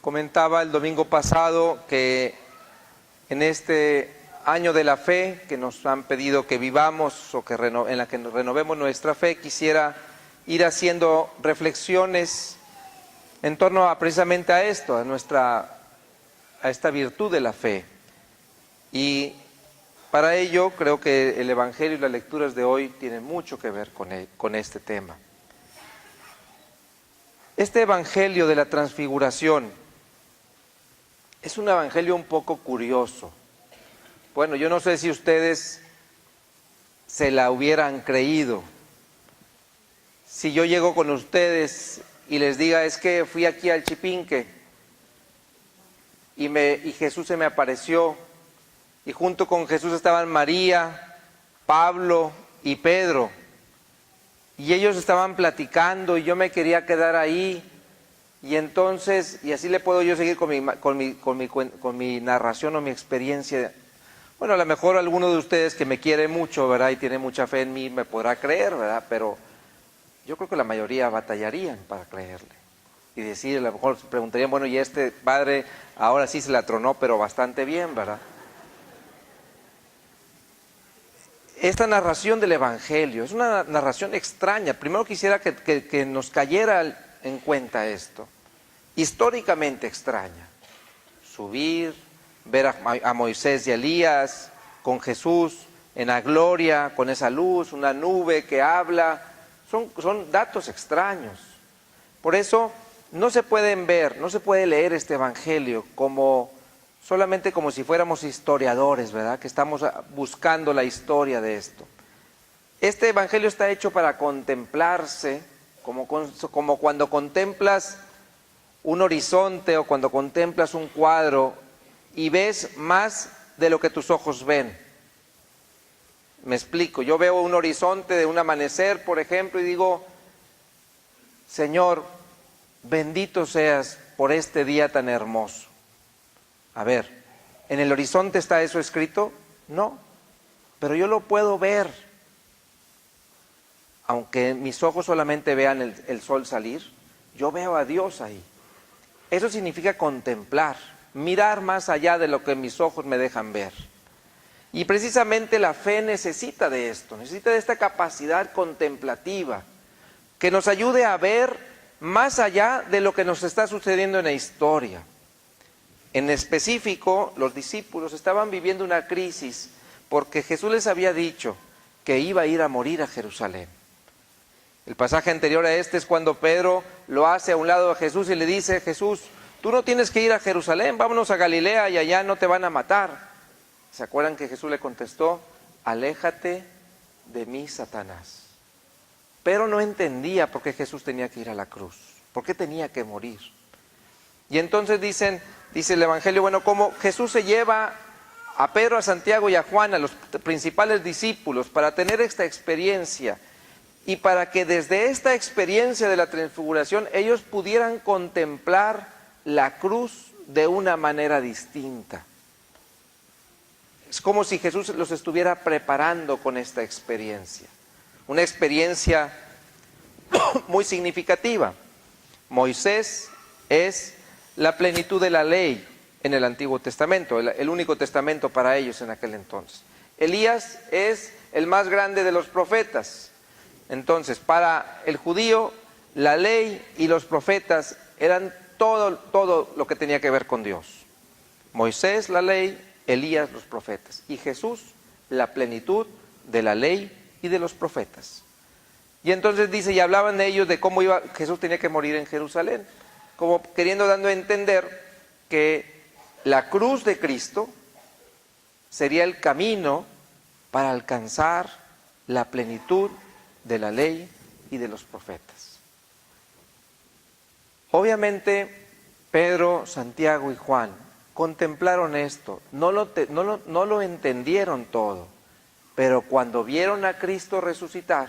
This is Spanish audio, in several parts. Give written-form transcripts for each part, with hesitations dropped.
Comentaba el domingo pasado que en este año de la fe que nos han pedido que vivamos o que en la que renovemos nuestra fe, quisiera ir haciendo reflexiones en torno a precisamente a esto, a esta virtud de la fe. Y para ello creo que el Evangelio y las lecturas de hoy tienen mucho que ver con este tema. Este Evangelio de la Transfiguración es un evangelio un poco curioso. Bueno, yo no sé si ustedes se la hubieran creído. Si yo llego con ustedes y les diga, es que fui aquí al Chipinque y Jesús se me apareció, y junto con Jesús estaban María, Pablo y Pedro, y ellos estaban platicando y yo me quería quedar ahí. Y entonces, y así le puedo yo seguir con mi narración o mi experiencia. Bueno, a lo mejor alguno de ustedes que me quiere mucho, ¿verdad? Y tiene mucha fe en mí, me podrá creer, ¿verdad? Pero yo creo que la mayoría batallarían para creerle. Y decir, a lo mejor se preguntarían, bueno, y este padre ahora sí se la tronó, pero bastante bien, ¿verdad? Esta narración del Evangelio es una narración extraña. Primero quisiera que nos cayera en cuenta esto. Históricamente extraña. Subir, ver a Moisés y a Elías con Jesús en la gloria, con esa luz, una nube que habla, son datos extraños. Por eso no se pueden ver, no se puede leer este Evangelio solamente como si fuéramos historiadores, ¿verdad? Que estamos buscando la historia de esto. Este Evangelio está hecho para contemplarse, como cuando contemplas un horizonte o cuando contemplas un cuadro y ves más de lo que tus ojos ven. Me explico, yo veo un horizonte de un amanecer, por ejemplo, y digo, Señor, bendito seas por este día tan hermoso. A ver, ¿en el horizonte está eso escrito? No, pero yo lo puedo ver. Aunque mis ojos solamente vean el sol salir, yo veo a Dios ahí. Eso significa contemplar, mirar más allá de lo que mis ojos me dejan ver. Y precisamente la fe necesita de esto, necesita de esta capacidad contemplativa, que nos ayude a ver más allá de lo que nos está sucediendo en la historia. En específico, los discípulos estaban viviendo una crisis porque Jesús les había dicho que iba a ir a morir a Jerusalén. El pasaje anterior a este es cuando Pedro lo hace a un lado de Jesús y le dice, Jesús, tú no tienes que ir a Jerusalén, vámonos a Galilea y allá no te van a matar. ¿Se acuerdan que Jesús le contestó? Aléjate de mí, Satanás. Pero no entendía por qué Jesús tenía que ir a la cruz, por qué tenía que morir. Y entonces dice el Evangelio, bueno, como Jesús se lleva a Pedro, a Santiago y a Juan, a los principales discípulos, para tener esta experiencia y para que desde esta experiencia de la transfiguración ellos pudieran contemplar la cruz de una manera distinta. Es como si Jesús los estuviera preparando con esta experiencia. Una experiencia muy significativa. Moisés es la plenitud de la ley en el Antiguo Testamento, el único testamento para ellos en aquel entonces. Elías es el más grande de los profetas. Entonces, para el judío, la ley y los profetas eran todo lo que tenía que ver con Dios. Moisés, la ley, Elías, los profetas. Y Jesús, la plenitud de la ley y de los profetas. Y entonces dice, y hablaban de ellos de cómo Jesús tenía que morir en Jerusalén, como dando a entender que la cruz de Cristo sería el camino para alcanzar la plenitud de la ley y de los profetas. Obviamente, Pedro, Santiago y Juan contemplaron esto, no lo entendieron todo, pero cuando vieron a Cristo resucitar,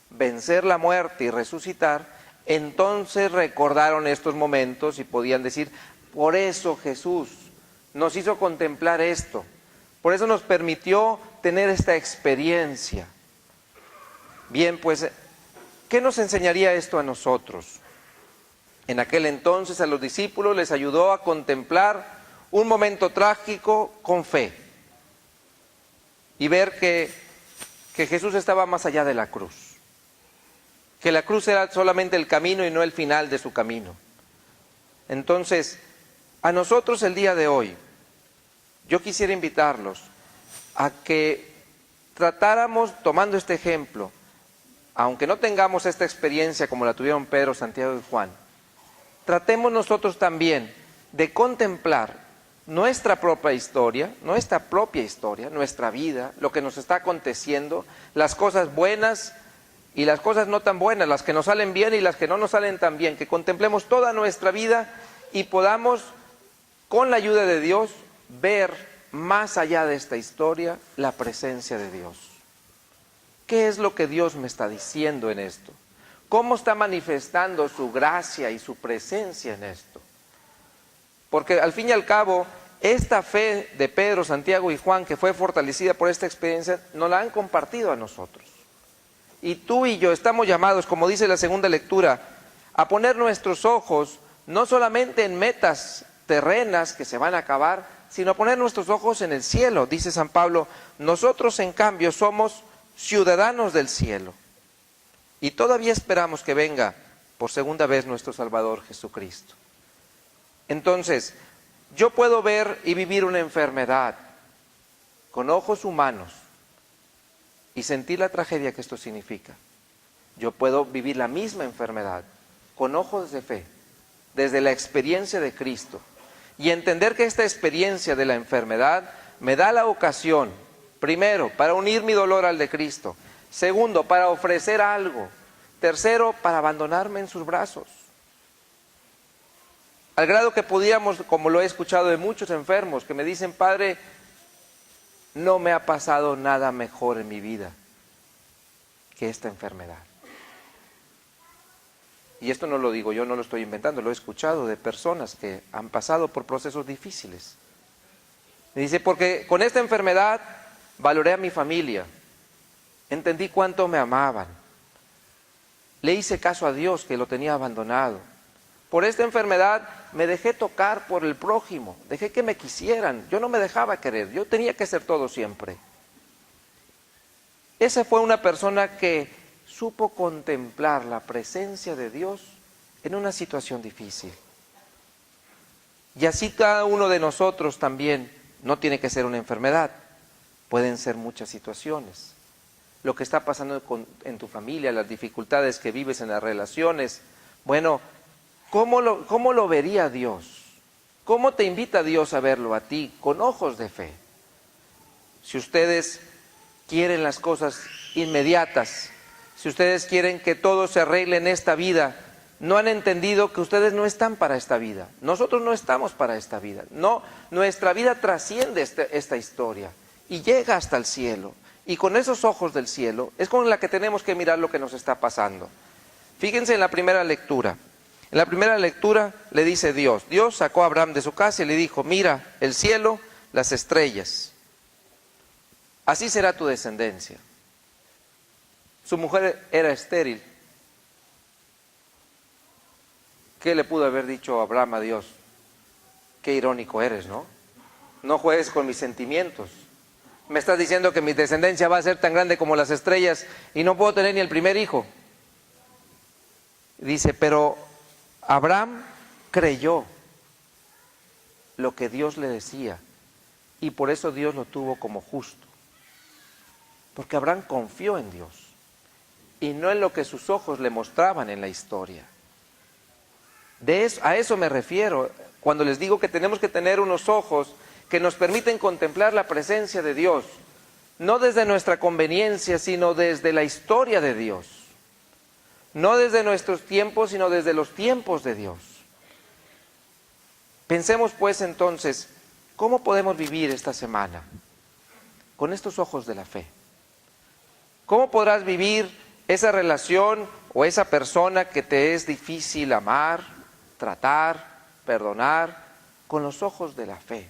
vencer la muerte y resucitar, entonces recordaron estos momentos y podían decir, por eso Jesús nos hizo contemplar esto, por eso nos permitió tener esta experiencia. Bien, pues, ¿qué nos enseñaría esto a nosotros? En aquel entonces a los discípulos les ayudó a contemplar un momento trágico con fe y ver que Jesús estaba más allá de la cruz, que la cruz era solamente el camino y no el final de su camino. Entonces, a nosotros el día de hoy, yo quisiera invitarlos a que tratáramos, tomando este ejemplo, aunque no tengamos esta experiencia como la tuvieron Pedro, Santiago y Juan, tratemos nosotros también de contemplar nuestra propia historia, nuestra vida, lo que nos está aconteciendo, las cosas buenas y las cosas no tan buenas, las que nos salen bien y las que no nos salen tan bien, que contemplemos toda nuestra vida y podamos, con la ayuda de Dios, ver más allá de esta historia la presencia de Dios. ¿Qué es lo que Dios me está diciendo en esto? ¿Cómo está manifestando su gracia y su presencia en esto? Porque al fin y al cabo, esta fe de Pedro, Santiago y Juan, que fue fortalecida por esta experiencia, nos la han compartido a nosotros. Y tú y yo estamos llamados, como dice la segunda lectura, a poner nuestros ojos no solamente en metas terrenas que se van a acabar, sino a poner nuestros ojos en el cielo. Dice San Pablo, nosotros en cambio somos ciudadanos del cielo. Y todavía esperamos que venga por segunda vez nuestro Salvador Jesucristo. Entonces, yo puedo ver y vivir una enfermedad con ojos humanos y sentir la tragedia que esto significa. Yo puedo vivir la misma enfermedad con ojos de fe, desde la experiencia de Cristo, y entender que esta experiencia de la enfermedad me da la ocasión, primero, para unir mi dolor al de Cristo; segundo, para ofrecer algo; tercero, para abandonarme en sus brazos. Al grado que podíamos, como lo he escuchado de muchos enfermos, que me dicen, Padre, no me ha pasado nada mejor en mi vida que esta enfermedad. Y esto no lo digo yo, no lo estoy inventando, lo he escuchado de personas que han pasado por procesos difíciles. Me dice, porque con esta enfermedad valoré a mi familia, entendí cuánto me amaban, le hice caso a Dios que lo tenía abandonado. Por esta enfermedad me dejé tocar por el prójimo, dejé que me quisieran, yo no me dejaba querer, yo tenía que ser todo siempre. Esa fue una persona que supo contemplar la presencia de Dios en una situación difícil. Y así cada uno de nosotros también, no tiene que ser una enfermedad, pueden ser muchas situaciones. Lo que está pasando en tu familia, las dificultades que vives en las relaciones, bueno, ¿cómo lo vería Dios? ¿Cómo te invita Dios a verlo a ti? Con ojos de fe. Si ustedes quieren las cosas inmediatas, si ustedes quieren que todo se arregle en esta vida, no han entendido que ustedes no están para esta vida. Nosotros no estamos para esta vida. No, nuestra vida trasciende esta historia y llega hasta el cielo. Y con esos ojos del cielo es con la que tenemos que mirar lo que nos está pasando. Fíjense en la primera lectura. En la primera lectura le dice Dios sacó a Abraham de su casa y le dijo, mira el cielo, las estrellas. Así será tu descendencia. Su mujer era estéril. ¿Qué le pudo haber dicho Abraham a Dios? Qué irónico eres, ¿no? No juegues con mis sentimientos. Me estás diciendo que mi descendencia va a ser tan grande como las estrellas y no puedo tener ni el primer hijo. Dice, pero Abraham creyó lo que Dios le decía y por eso Dios lo tuvo como justo. Porque Abraham confió en Dios y no en lo que sus ojos le mostraban en la historia. A eso me refiero cuando les digo que tenemos que tener unos ojos que nos permiten contemplar la presencia de Dios, no desde nuestra conveniencia, sino desde la historia de Dios. No desde nuestros tiempos, sino desde los tiempos de Dios. Pensemos pues entonces, ¿cómo podemos vivir esta semana? Con estos ojos de la fe. ¿Cómo podrás vivir esa relación o esa persona que te es difícil amar, tratar, perdonar, con los ojos de la fe?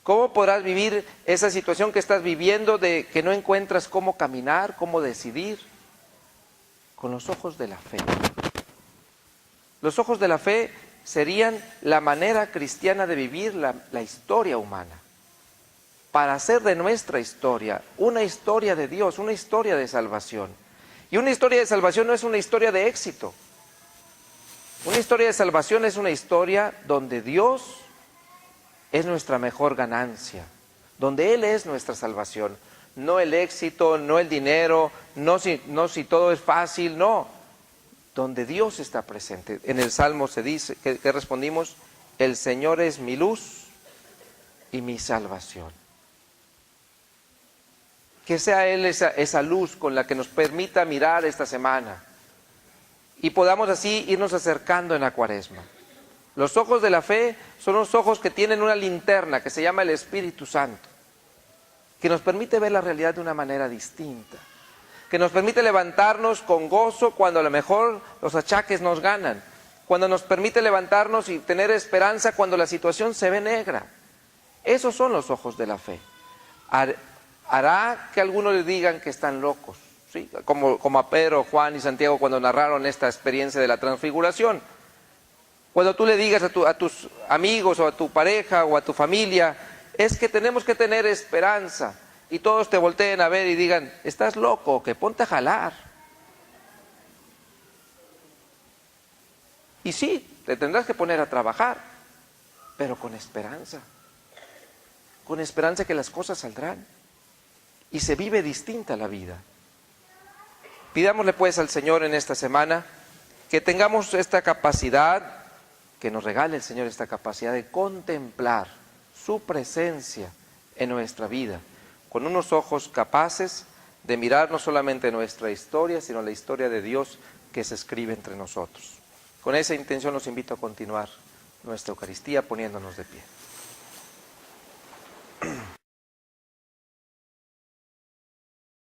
¿Cómo podrás vivir esa situación que estás viviendo de que no encuentras cómo caminar, cómo decidir? Con los ojos de la fe. Los ojos de la fe serían la manera cristiana de vivir la historia humana, para hacer de nuestra historia una historia de Dios, una historia de salvación. Y una historia de salvación no es una historia de éxito. Una historia de salvación es una historia donde Dios es nuestra mejor ganancia, donde Él es nuestra salvación. No el éxito, no el dinero, no si todo es fácil, no. Donde Dios está presente. En el Salmo se dice, que respondimos, el Señor es mi luz y mi salvación. Que sea Él esa luz con la que nos permita mirar esta semana y podamos así irnos acercando en la Cuaresma. Los ojos de la fe son los ojos que tienen una linterna que se llama el Espíritu Santo, que nos permite ver la realidad de una manera distinta, que nos permite levantarnos con gozo cuando a lo mejor los achaques nos ganan, cuando nos permite levantarnos y tener esperanza cuando la situación se ve negra. Esos son los ojos de la fe. Hará que algunos le digan que están locos, ¿sí? Como a Pedro, Juan y Santiago cuando narraron esta experiencia de la transfiguración. Cuando tú le digas a tus amigos o a tu pareja o a tu familia, es que tenemos que tener esperanza, y todos te volteen a ver y digan, estás loco, que ponte a jalar. Y sí, te tendrás que poner a trabajar, pero con esperanza que las cosas saldrán. Y se vive distinta la vida. Pidámosle pues al Señor en esta semana que tengamos esta capacidad, que nos regale el Señor esta capacidad de contemplar su presencia en nuestra vida, con unos ojos capaces de mirar no solamente nuestra historia, sino la historia de Dios que se escribe entre nosotros. Con esa intención los invito a continuar nuestra Eucaristía poniéndonos de pie.